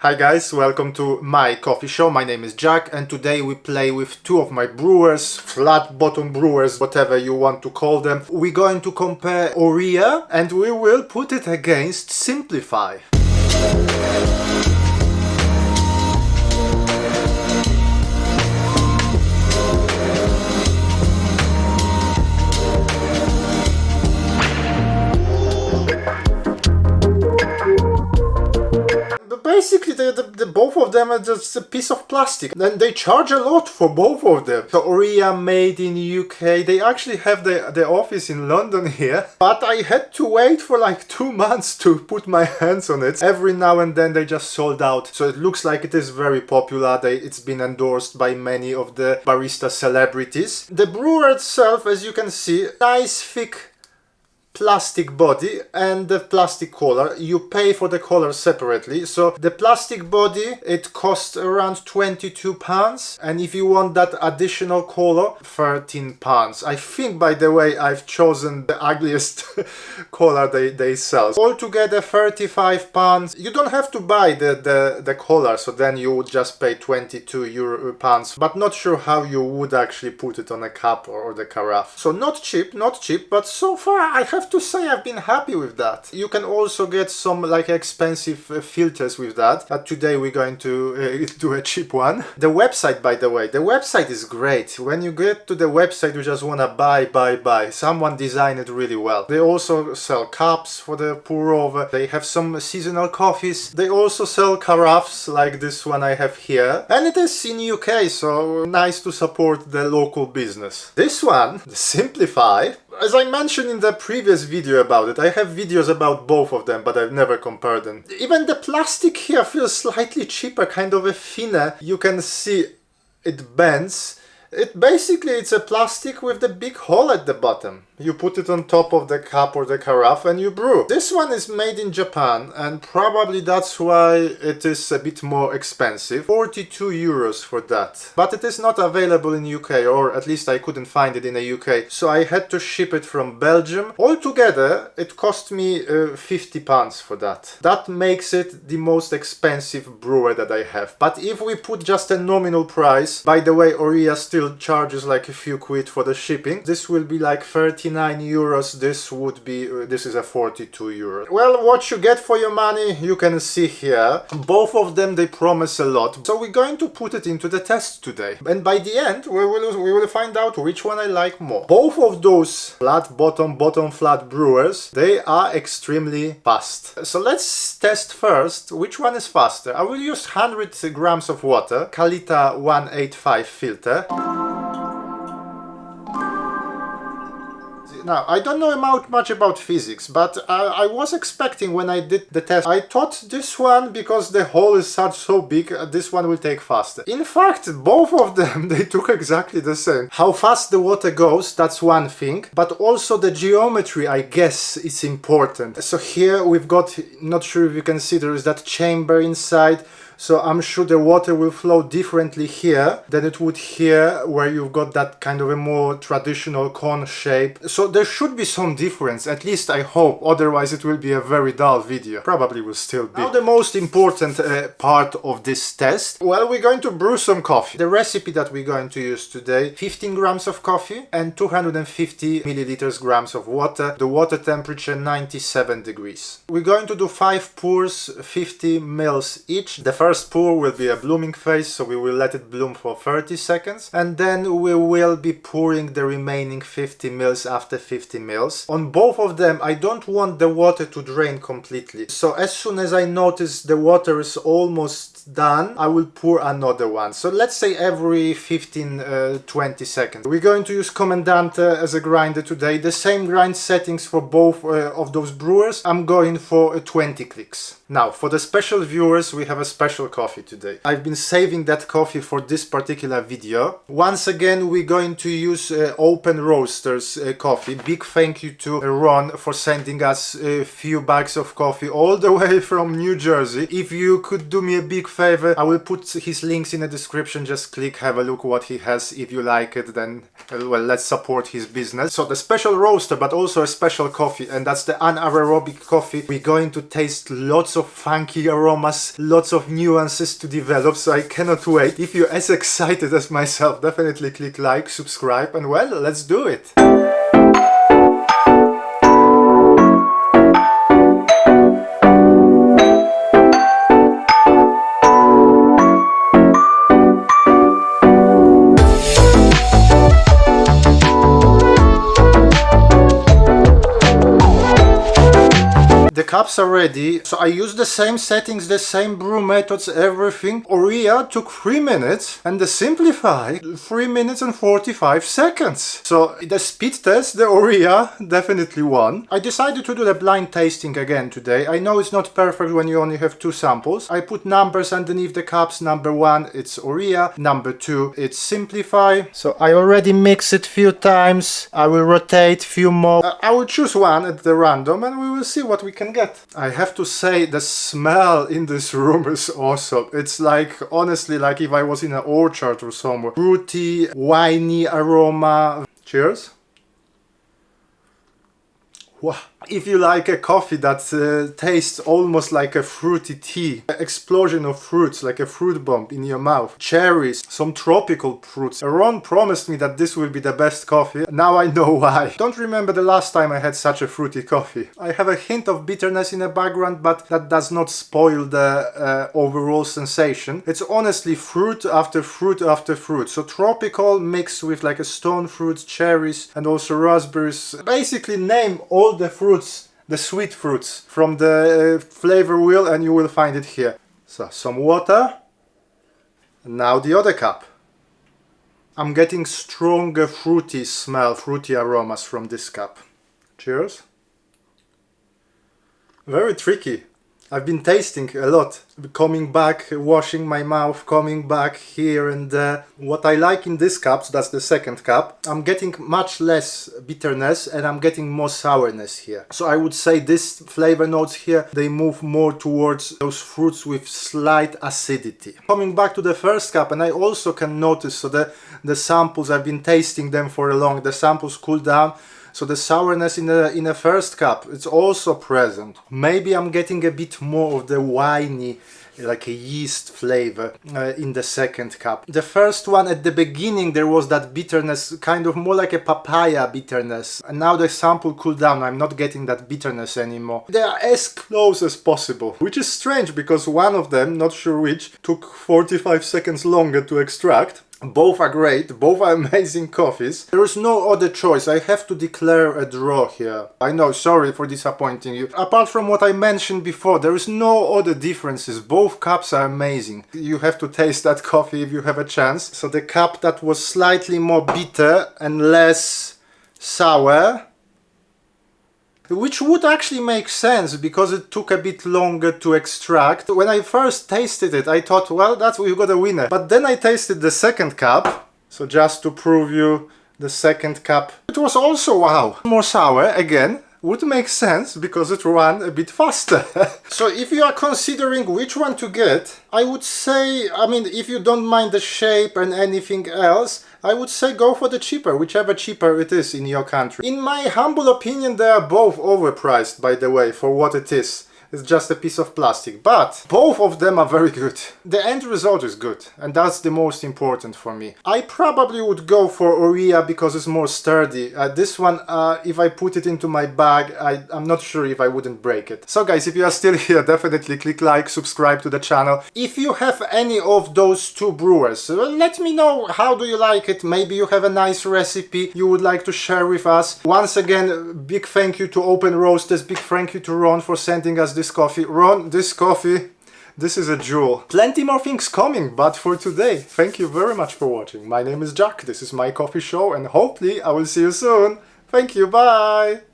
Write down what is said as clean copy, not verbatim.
Hi guys, welcome to my coffee show. My name is Jack and today we play with two of my brewers, flat bottom brewers, whatever you want to call them. We're going to compare Orea and we will put it against Simplify. Basically, both of them are just a piece of plastic, and they charge a lot for both of them. So Orea made in UK. They actually have the office in London here, but I had to wait for like 2 months to put my hands on it. Every now and then they just sold out. So it looks like it is very popular. It's been endorsed by many of the barista celebrities. The brewer itself, as you can see, nice thick plastic body and the plastic collar. You pay for the collar separately. So the plastic body, it costs around £22, and if you want that additional collar, £13. I think, by the way, I've chosen the ugliest collar they sell. Altogether £35. You don't have to buy the collar, so then you would just pay £22, but not sure how you would actually put it on a cup or the carafe. So not cheap, but so far I have to say I've been happy with that. You can also get some like expensive filters with that, but today we're going to do a cheap one. The website, by the way, the website is great. When you get to the website, you just want to buy. Someone designed it really well. They also sell cups for the pour over. They have some seasonal coffees. They also sell carafes like this one I have here, and it is in UK, so nice to support the local business. This one, the Simplify, as I mentioned in the previous video about it, I have videos about both of them, but I've never compared them. Even the plastic here feels slightly cheaper, kind of a thinner. You can see it bends. It's a plastic with the big hole at the bottom. You put it on top of the cup or the carafe and you brew. This one is made in Japan, and probably that's why it is a bit more expensive. €42 for that. But it is not available in UK, or at least I couldn't find it in the UK. So I had to ship it from Belgium. Altogether, it cost me £50 for that. That makes it the most expensive brewer that I have. But if we put just a nominal price, by the way, Orea still charges like a few quid for the shipping. This will be like €39. This is a €42. Well, what you get for your money, you can see here. Both of them, they promise a lot. So we're going to put it into the test today. And by the end, we will find out which one I like more. Both of those flat bottom flat brewers, they are extremely fast. So let's test first which one is faster. I will use 100 grams of water, Kalita 185 filter. Now, I don't know much about physics, but I was expecting when I did the test, I thought this one, because the hole is so big, this one will take faster. In fact, both of them, they took exactly the same. How fast the water goes, that's one thing, but also the geometry, I guess, is important. So here we've got, not sure if you can see, there is that chamber inside. So I'm sure the water will flow differently here than it would here, where you've got that kind of a more traditional cone shape. So there should be some difference, at least I hope, otherwise it will be a very dull video. Probably will still be. Now the most important part of this test. Well, we're going to brew some coffee. The recipe that we're going to use today, 15 grams of coffee and 250 grams of water. The water temperature 97 degrees. We're going to do 5 pours, 50 mils each. The first pour will be a blooming phase, so we will let it bloom for 30 seconds, and then we will be pouring the remaining 50 mils after 50 mils. On both of them, I don't want the water to drain completely, so as soon as I notice the water is almost done, I will pour another one. So let's say every 15-20 seconds. We're going to use Comandante as a grinder today. The same grind settings for both of those brewers. I'm going for 20 clicks. Now, for the special viewers, we have a special coffee today. I've been saving that coffee for this particular video. Once again, we're going to use Open Roasters coffee. Big thank you to Ron for sending us a few bags of coffee all the way from New Jersey. If you could do me a big favor, I will put his links in the description. Just click, have a look what he has. If you like it, then well, let's support his business. So the special roaster, but also a special coffee, and that's the anaerobic coffee. We're going to taste lots of funky aromas, lots of nuances to develop, so I cannot wait. If you're as excited as myself, definitely click like, subscribe, and well, let's do it! The cups are ready, so I use the same settings, the same brew methods, everything. Orea took 3 minutes and the Simplify 3 minutes and 45 seconds. So the speed test, the Orea definitely won. I decided to do the blind tasting again today. I know it's not perfect when you only have 2 samples. I put numbers underneath the cups. Number 1 it's Orea, number 2 it's Simplify. So I already mixed it few times. I will rotate few more. I will choose one at the random and we will see what we can get. I have to say the smell in this room is awesome. It's like, honestly, like if I was in an orchard or somewhere. Fruity, winey aroma. Cheers. Wow. If you like a coffee that tastes almost like a fruity tea, an explosion of fruits, like a fruit bomb in your mouth, cherries, some tropical fruits. Ron promised me that this will be the best coffee. Now I know why. Don't remember the last time I had such a fruity coffee. I have a hint of bitterness in the background, but that does not spoil the overall sensation. It's honestly fruit after fruit after fruit. So tropical mixed with like a stone fruits, cherries, and also raspberries. Basically name all the fruits, the sweet fruits from the flavor wheel, and you will find it here. So some water. And now the other cup. I'm getting stronger fruity smell, fruity aromas from this cup. Cheers. Very tricky. I've been tasting a lot, coming back, washing my mouth, coming back here and there. What I like in this cup, so that's the second cup, I'm getting much less bitterness and I'm getting more sourness here. So I would say this flavor notes here, they move more towards those fruits with slight acidity. Coming back to the first cup, and I also can notice, so the samples, I've been tasting them for a long, the samples cool down. So the sourness in the first cup, it's also present. Maybe I'm getting a bit more of the winey, like a yeast flavor in the second cup. The first one at the beginning, there was that bitterness, kind of more like a papaya bitterness. And now the sample cooled down, I'm not getting that bitterness anymore. They are as close as possible, which is strange because one of them, not sure which, took 45 seconds longer to extract. Both are great, both are amazing coffees. There is no other choice, I have to declare a draw here. I know, sorry for disappointing you. Apart from what I mentioned before, there is no other differences. Both cups are amazing. You have to taste that coffee if you have a chance. So the cup that was slightly more bitter and less sour, which would actually make sense because it took a bit longer to extract. When I first tasted it, I thought, well, we've got a winner. But then I tasted the second cup, so just to prove you the second cup. It was also, wow, more sour again. Would make sense because it ran a bit faster. So if you are considering which one to get, I would say, I mean, if you don't mind the shape and anything else, I would say go for the cheaper, whichever cheaper it is in your country. In my humble opinion, they are both overpriced, by the way, for what it is. It's just a piece of plastic, but both of them are very good. The end result is good, and that's the most important for me. I probably would go for Orea because it's more sturdy. This one, if I put it into my bag, I'm not sure if I wouldn't break it. So guys, if you are still here, definitely click like, subscribe to the channel. If you have any of those two brewers, let me know how do you like it. Maybe you have a nice recipe you would like to share with us. Once again, big thank you to Open Roasters, big thank you to Ron for sending us this coffee. Ron, this coffee, this is a jewel. Plenty more things coming, but for today, thank you very much for watching. My name is Jack, this is my coffee show, and hopefully I will see you soon. Thank you, bye!